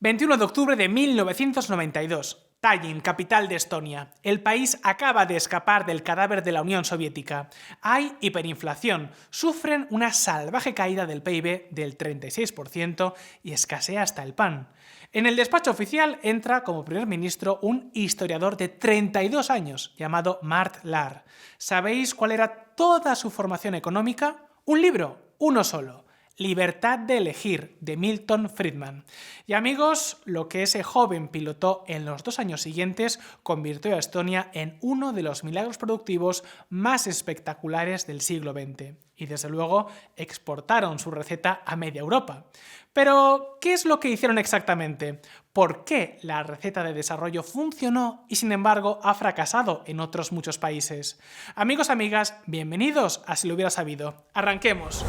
21 de octubre de 1992. Tallin, capital de Estonia. El país acaba de escapar del cadáver de la Unión Soviética. Hay hiperinflación, sufren una salvaje caída del PIB del 36% y escasea hasta el pan. En el despacho oficial entra como primer ministro un historiador de 32 años llamado Mart Laar. ¿Sabéis cuál era toda su formación económica? Un libro, uno solo. Libertad de elegir, de Milton Friedman. Y amigos, lo que ese joven pilotó en los 2 años siguientes convirtió a Estonia en uno de los milagros productivos más espectaculares del siglo XX. Y desde luego exportaron su receta a media Europa. Pero, ¿qué es lo que hicieron exactamente? ¿Por qué la receta de desarrollo funcionó y sin embargo ha fracasado en otros muchos países? Amigos, amigas, bienvenidos a Si lo hubiera sabido. ¡Arranquemos!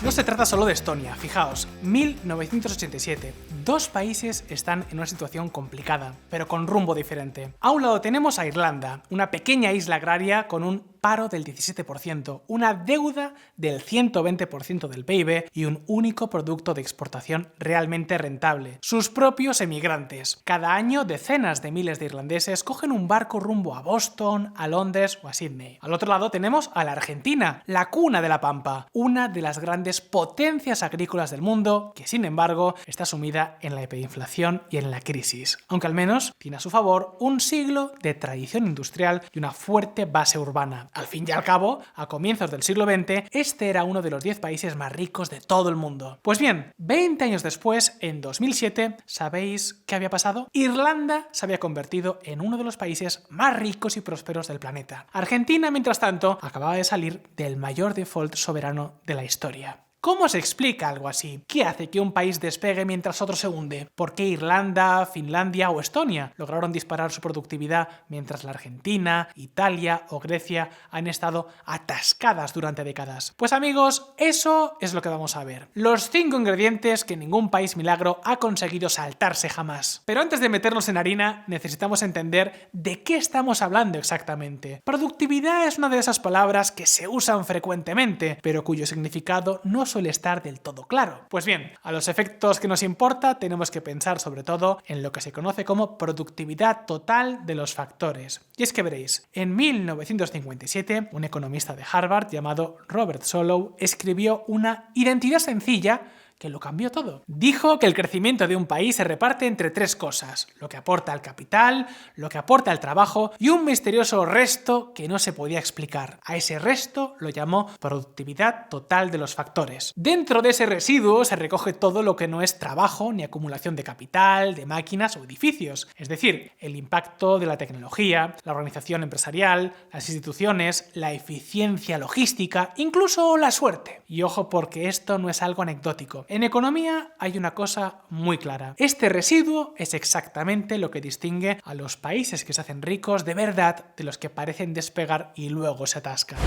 No se trata solo de Estonia, fijaos, 1987. Dos países están en una situación complicada, pero con rumbo diferente. A un lado tenemos a Irlanda, una pequeña isla agraria con un paro del 17%, una deuda del 120% del PIB y un único producto de exportación realmente rentable: sus propios emigrantes. Cada año decenas de miles de irlandeses cogen un barco rumbo a Boston, a Londres o a Sydney. Al otro lado tenemos a la Argentina, la cuna de la pampa, una de las grandes potencias agrícolas del mundo que sin embargo está sumida en la hiperinflación y en la crisis, aunque al menos tiene a su favor un siglo de tradición industrial y una fuerte base urbana. Al fin y al cabo, a comienzos del siglo XX, este era uno de los 10 países más ricos de todo el mundo. Pues bien, 20 años después, en 2007, ¿sabéis qué había pasado? Irlanda se había convertido en uno de los países más ricos y prósperos del planeta. Argentina, mientras tanto, acababa de salir del mayor default soberano de la historia. ¿Cómo se explica algo así? ¿Qué hace que un país despegue mientras otro se hunde? ¿Por qué Irlanda, Finlandia o Estonia lograron disparar su productividad mientras la Argentina, Italia o Grecia han estado atascadas durante décadas? Pues amigos, eso es lo que vamos a ver. Los 5 ingredientes que ningún país milagro ha conseguido saltarse jamás. Pero antes de meternos en harina, necesitamos entender de qué estamos hablando exactamente. Productividad es una de esas palabras que se usan frecuentemente, pero cuyo significado no suele estar del todo claro. Pues bien, a los efectos que nos importa tenemos que pensar sobre todo en lo que se conoce como productividad total de los factores. Y es que veréis, en 1957 un economista de Harvard llamado Robert Solow escribió una identidad sencilla que lo cambió todo. Dijo que el crecimiento de un país se reparte entre 3 cosas: lo que aporta el capital, lo que aporta el trabajo y un misterioso resto que no se podía explicar. A ese resto lo llamó productividad total de los factores. Dentro de ese residuo se recoge todo lo que no es trabajo ni acumulación de capital, de máquinas o edificios, es decir, el impacto de la tecnología, la organización empresarial, las instituciones, la eficiencia logística, incluso la suerte. Y ojo, porque esto no es algo anecdótico. En economía hay una cosa muy clara. Este residuo es exactamente lo que distingue a los países que se hacen ricos de verdad de los que parecen despegar y luego se atascan.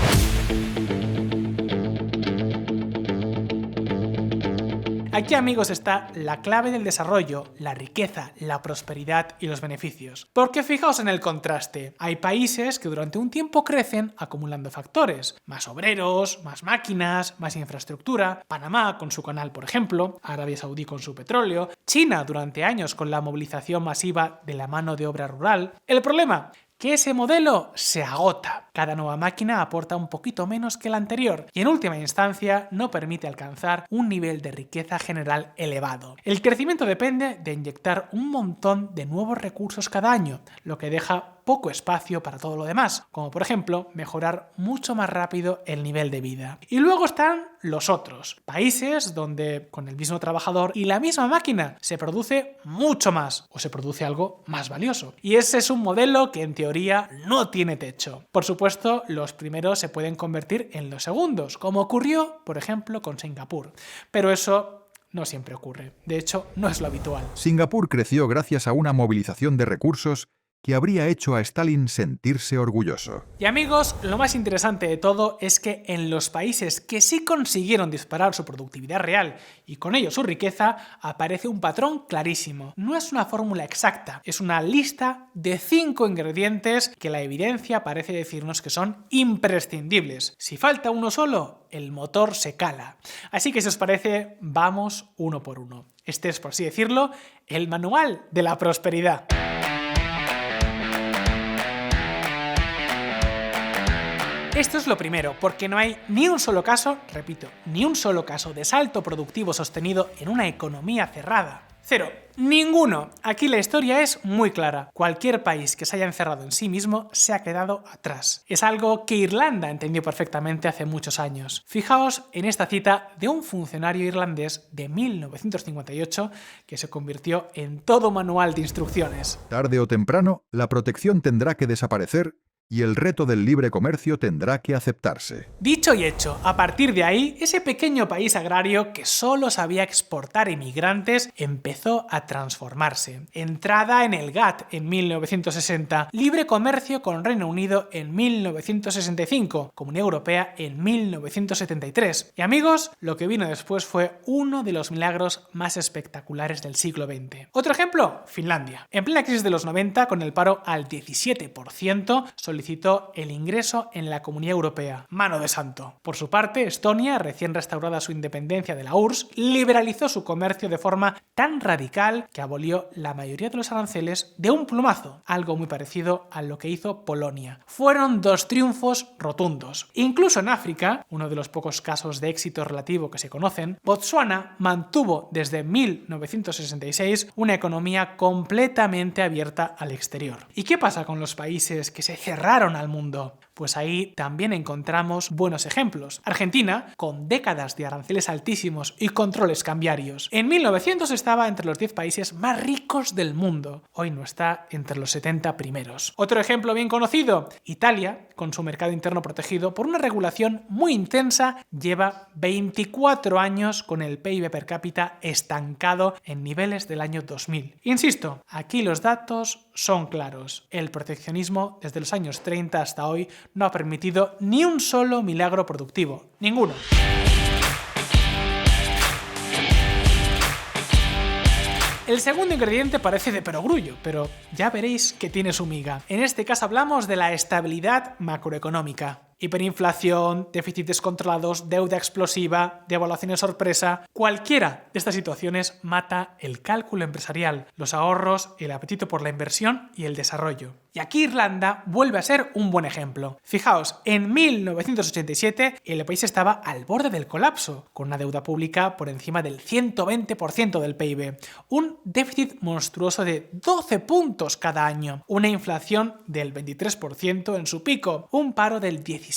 Aquí, amigos, está la clave del desarrollo, la riqueza, la prosperidad y los beneficios. Porque fijaos en el contraste. Hay países que durante un tiempo crecen acumulando factores: más obreros, más máquinas, más infraestructura. Panamá con su canal, por ejemplo, Arabia Saudí con su petróleo, China durante años con la movilización masiva de la mano de obra rural. El problema: que ese modelo se agota. Cada nueva máquina aporta un poquito menos que la anterior y en última instancia no permite alcanzar un nivel de riqueza general elevado. El crecimiento depende de inyectar un montón de nuevos recursos cada año, lo que deja poco espacio para todo lo demás, como por ejemplo mejorar mucho más rápido el nivel de vida. Y luego están los otros, países donde con el mismo trabajador y la misma máquina se produce mucho más o se produce algo más valioso. Y ese es un modelo que en teoría no tiene techo. Por supuesto, los primeros se pueden convertir en los segundos, como ocurrió, por ejemplo, con Singapur. Pero eso no siempre ocurre. De hecho, no es lo habitual. Singapur creció gracias a una movilización de recursos que habría hecho a Stalin sentirse orgulloso. Y amigos, lo más interesante de todo es que en los países que sí consiguieron disparar su productividad real y con ello su riqueza, aparece un patrón clarísimo. No es una fórmula exacta, es una lista de 5 ingredientes que la evidencia parece decirnos que son imprescindibles. Si falta uno solo, el motor se cala. Así que si os parece, vamos uno por uno. Este es, por así decirlo, el manual de la prosperidad. Esto es lo primero, porque no hay ni un solo caso, repito, ni un solo caso de salto productivo sostenido en una economía cerrada. Cero. Ninguno. Aquí la historia es muy clara. Cualquier país que se haya encerrado en sí mismo se ha quedado atrás. Es algo que Irlanda entendió perfectamente hace muchos años. Fijaos en esta cita de un funcionario irlandés de 1958 que se convirtió en todo manual de instrucciones. Tarde o temprano, la protección tendrá que desaparecer y el reto del libre comercio tendrá que aceptarse. Dicho y hecho, a partir de ahí, ese pequeño país agrario que solo sabía exportar inmigrantes empezó a transformarse. Entrada en el GATT en 1960, libre comercio con Reino Unido en 1965, Comunidad Europea en 1973. Y amigos, lo que vino después fue uno de los milagros más espectaculares del siglo XX. Otro ejemplo, Finlandia. En plena crisis de los 90, con el paro al 17%, solicitó el ingreso en la Comunidad Europea. Mano de santo. Por su parte, Estonia, recién restaurada su independencia de la URSS, liberalizó su comercio de forma tan radical que abolió la mayoría de los aranceles de un plumazo, algo muy parecido a lo que hizo Polonia. Fueron dos triunfos rotundos. Incluso en África, uno de los pocos casos de éxito relativo que se conocen, Botsuana mantuvo desde 1966 una economía completamente abierta al exterior. ¿Y qué pasa con los países que se cerraron al mundo? Pues ahí también encontramos buenos ejemplos. Argentina, con décadas de aranceles altísimos y controles cambiarios. En 1900 estaba entre los 10 países más ricos del mundo. Hoy no está entre los 70 primeros. Otro ejemplo bien conocido, Italia, con su mercado interno protegido por una regulación muy intensa, lleva 24 años con el PIB per cápita estancado en niveles del año 2000. Insisto, aquí los datos son claros. El proteccionismo desde los años 30 hasta hoy no ha permitido ni un solo milagro productivo. Ninguno. El segundo ingrediente parece de perogrullo, pero ya veréis que tiene su miga. En este caso hablamos de la estabilidad macroeconómica. Hiperinflación, déficits descontrolados, deuda explosiva, devaluaciones sorpresa. Cualquiera de estas situaciones mata el cálculo empresarial, los ahorros, el apetito por la inversión y el desarrollo. Y aquí Irlanda vuelve a ser un buen ejemplo. Fijaos, en 1987 el país estaba al borde del colapso, con una deuda pública por encima del 120% del PIB, un déficit monstruoso de 12 puntos cada año, una inflación del 23% en su pico, un paro del 17%.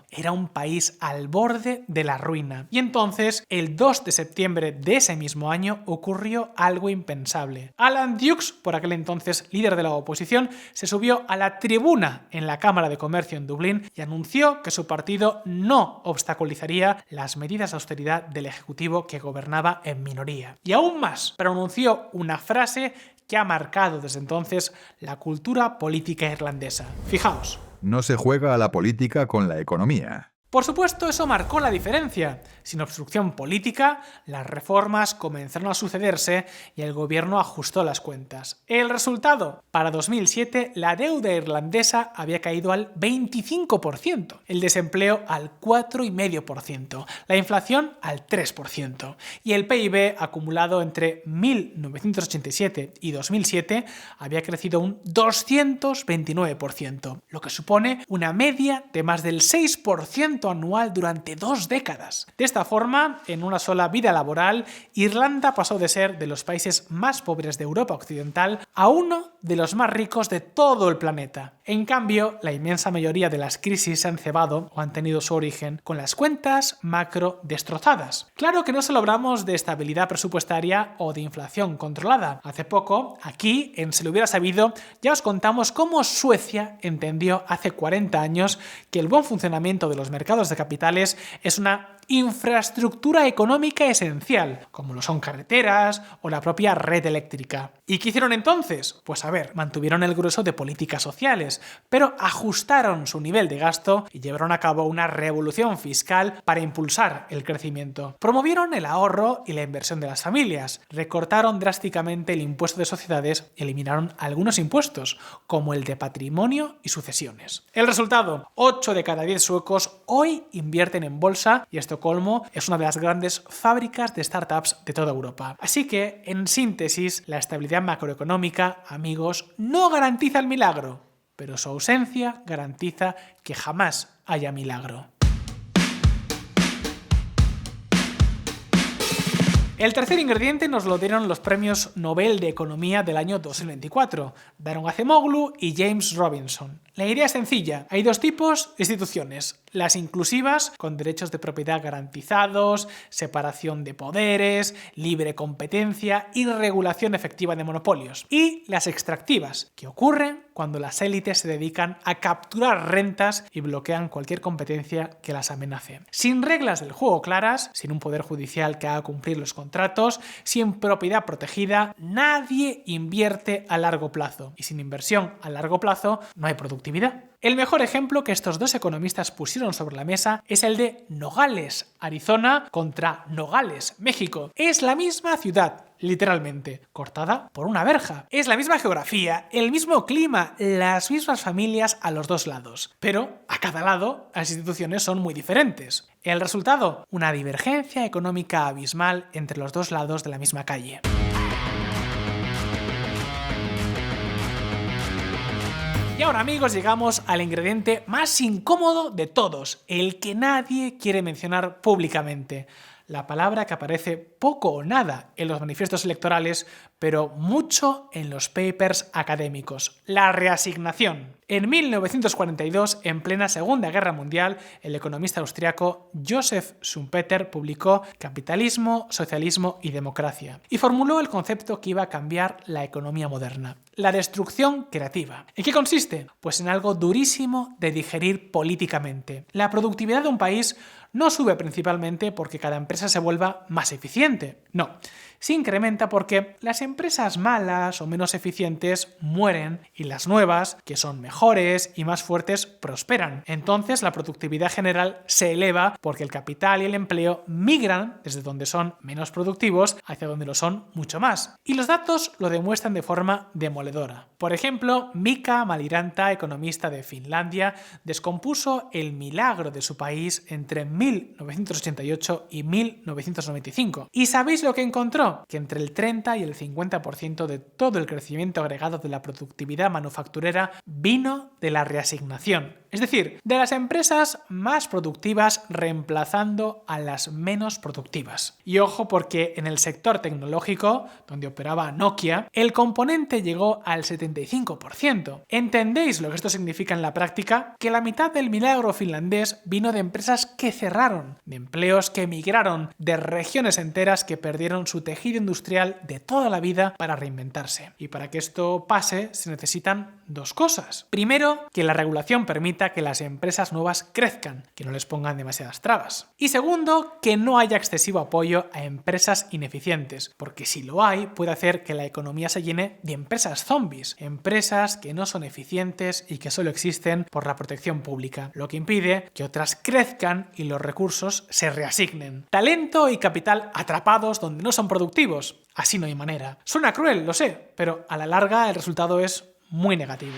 Era un país al borde de la ruina. Y entonces, el 2 de septiembre de ese mismo año, ocurrió algo impensable. Alan Dukes, por aquel entonces líder de la oposición, se subió a la tribuna en la Cámara de Comercio en Dublín y anunció que su partido no obstaculizaría las medidas de austeridad del Ejecutivo que gobernaba en minoría. Y aún más, pronunció una frase que ha marcado desde entonces la cultura política irlandesa. Fijaos. No se juega a la política con la economía. Por supuesto, eso marcó la diferencia. Sin obstrucción política, las reformas comenzaron a sucederse y el gobierno ajustó las cuentas. El resultado: para 2007 la deuda irlandesa había caído al 25%, el desempleo al 4,5%, la inflación al 3% y el PIB acumulado entre 1987 y 2007 había crecido un 229%, lo que supone una media de más del 6% anual durante 2 décadas. De esta forma, en una sola vida laboral, Irlanda pasó de ser de los países más pobres de Europa Occidental a uno de los más ricos de todo el planeta. En cambio, la inmensa mayoría de las crisis se han cebado o han tenido su origen con las cuentas macro destrozadas. Claro que no solo hablamos de estabilidad presupuestaria o de inflación controlada. Hace poco, aquí, en Se lo hubiera sabido, ya os contamos cómo Suecia entendió hace 40 años que el buen funcionamiento de los mercados de capitales es una infraestructura económica esencial, como lo son carreteras o la propia red eléctrica. ¿Y qué hicieron entonces? Pues a ver, mantuvieron el grueso de políticas sociales, pero ajustaron su nivel de gasto y llevaron a cabo una revolución fiscal para impulsar el crecimiento. Promovieron el ahorro y la inversión de las familias, recortaron drásticamente el impuesto de sociedades y eliminaron algunos impuestos, como el de patrimonio y sucesiones. El resultado, 8 de cada 10 suecos hoy invierten en bolsa y Estocolmo es una de las grandes fábricas de startups de toda Europa. Así que, en síntesis, la estabilidad macroeconómica, amigos, no garantiza el milagro, pero su ausencia garantiza que jamás haya milagro. El tercer ingrediente nos lo dieron los premios Nobel de Economía del año 2024, Daron Acemoglu y James Robinson. La idea es sencilla. Hay dos tipos de instituciones. Las inclusivas, con derechos de propiedad garantizados, separación de poderes, libre competencia y regulación efectiva de monopolios. Y las extractivas, que ocurren cuando las élites se dedican a capturar rentas y bloquean cualquier competencia que las amenace. Sin reglas del juego claras, sin un poder judicial que haga cumplir los contratos, sin propiedad protegida, nadie invierte a largo plazo. Y sin inversión a largo plazo, no hay productividad. El mejor ejemplo que estos dos economistas pusieron sobre la mesa es el de Nogales, Arizona, contra Nogales, México. Es la misma ciudad, literalmente, cortada por una verja. Es la misma geografía, el mismo clima, las mismas familias a los dos lados. Pero a cada lado las instituciones son muy diferentes. El resultado, una divergencia económica abismal entre los dos lados de la misma calle. Y ahora, amigos, llegamos al ingrediente más incómodo de todos, el que nadie quiere mencionar públicamente. La palabra que aparece poco o nada en los manifiestos electorales, pero mucho en los papers académicos: la reasignación. En 1942, en plena Segunda Guerra Mundial, el economista austriaco Joseph Schumpeter publicó Capitalismo, Socialismo y Democracia y formuló el concepto que iba a cambiar la economía moderna: la destrucción creativa. ¿En qué consiste? Pues en algo durísimo de digerir políticamente. La productividad de un país no sube principalmente porque cada empresa se vuelva más eficiente. No, se incrementa porque las empresas malas o menos eficientes mueren y las nuevas, que son mejores y más fuertes, prosperan. Entonces la productividad general se eleva porque el capital y el empleo migran desde donde son menos productivos hacia donde lo son mucho más. Y los datos lo demuestran de forma demoledora. Por ejemplo, Mika Maliranta, economista de Finlandia, descompuso el milagro de su país entre 1988 y 1995. ¿Y sabéis lo que encontró? Que entre el 30 y el 50% de todo el crecimiento agregado de la productividad manufacturera vino de la reasignación. Es decir, de las empresas más productivas reemplazando a las menos productivas. Y ojo, porque en el sector tecnológico, donde operaba Nokia, el componente llegó al 75%. ¿Entendéis lo que esto significa en la práctica? Que la mitad del milagro finlandés vino de empresas que cerraron, de empleos que emigraron, de regiones enteras que perdieron su tejido industrial de toda la vida para reinventarse. Y para que esto pase se necesitan dos cosas. Primero, que la regulación permita que las empresas nuevas crezcan, que no les pongan demasiadas trabas. Y segundo, que no haya excesivo apoyo a empresas ineficientes, porque si lo hay, puede hacer que la economía se llene de empresas zombies, empresas que no son eficientes y que solo existen por la protección pública, lo que impide que otras crezcan y los recursos se reasignen. Talento y capital atrapados donde no son productivos. Así no hay manera. Suena cruel, lo sé, pero a la larga el resultado es muy negativo.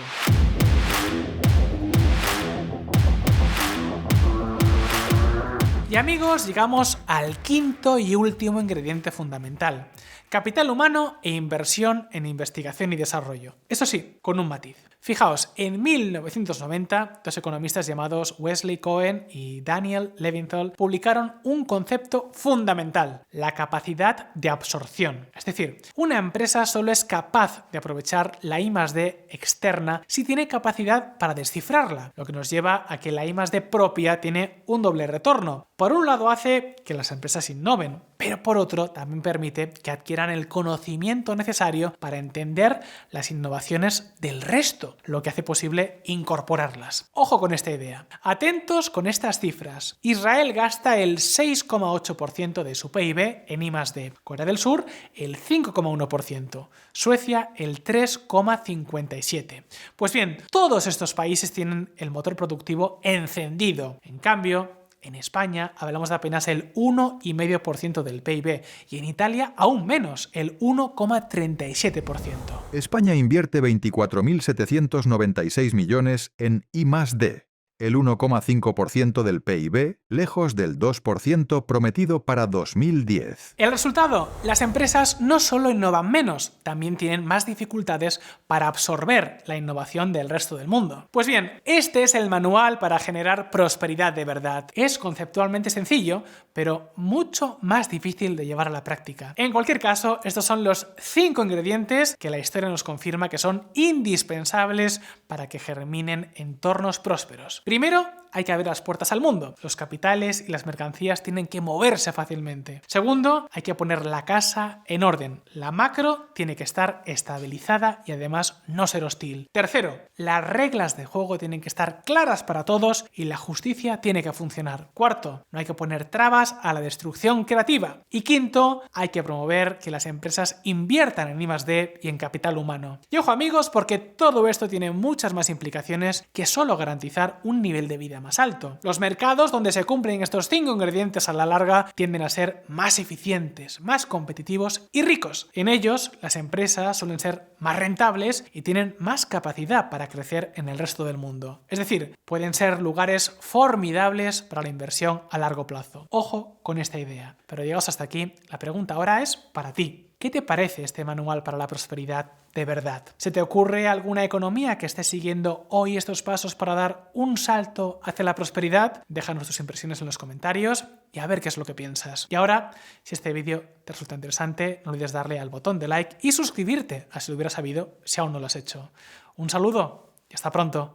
Y amigos, llegamos al quinto y último ingrediente fundamental: capital humano e inversión en investigación y desarrollo. Eso sí, con un matiz. Fijaos, en 1990, dos economistas llamados Wesley Cohen y Daniel Levinthal publicaron un concepto fundamental: la capacidad de absorción. Es decir, una empresa solo es capaz de aprovechar la I+D externa si tiene capacidad para descifrarla, lo que nos lleva a que la I+D propia tiene un doble retorno. Por un lado, hace que las empresas innoven, pero por otro también permite que adquieran el conocimiento necesario para entender las innovaciones del resto, lo que hace posible incorporarlas. Ojo con esta idea. Atentos con estas cifras. Israel gasta el 6,8% de su PIB en I+D. Corea del Sur el 5,1%. Suecia el 3,57%. Pues bien, todos estos países tienen el motor productivo encendido. En cambio, en España hablamos de apenas el 1,5% del PIB y en Italia aún menos, el 1,37%. España invierte 24.796 millones en I+D, el 1,5% del PIB, lejos del 2% prometido para 2010. El resultado, las empresas no solo innovan menos, también tienen más dificultades para absorber la innovación del resto del mundo. Pues bien, este es el manual para generar prosperidad de verdad. Es conceptualmente sencillo, pero mucho más difícil de llevar a la práctica. En cualquier caso, estos son los 5 ingredientes que la historia nos confirma que son indispensables para que germinen entornos prósperos. Primero, hay que abrir las puertas al mundo. Los capitales y las mercancías tienen que moverse fácilmente. Segundo, hay que poner la casa en orden. La macro tiene que estar estabilizada y además no ser hostil. Tercero, las reglas de juego tienen que estar claras para todos y la justicia tiene que funcionar. Cuarto, no hay que poner trabas a la destrucción creativa. Y quinto, hay que promover que las empresas inviertan en I+D y en capital humano. Y ojo amigos, porque todo esto tiene muchas más implicaciones que solo garantizar un nivel de vida más alto. Los mercados donde se cumplen estos 5 ingredientes a la larga tienden a ser más eficientes, más competitivos y ricos. En ellos, las empresas suelen ser más rentables y tienen más capacidad para crecer en el resto del mundo. Es decir, pueden ser lugares formidables para la inversión a largo plazo. Ojo con esta idea. Pero llegados hasta aquí, la pregunta ahora es para ti. ¿Qué te parece este manual para la prosperidad de verdad? ¿Se te ocurre alguna economía que esté siguiendo hoy estos pasos para dar un salto hacia la prosperidad? Déjanos tus impresiones en los comentarios y a ver qué es lo que piensas. Y ahora, si este vídeo te resulta interesante, no olvides darle al botón de like y suscribirte, así lo hubieras sabido si aún no lo has hecho. Un saludo y hasta pronto.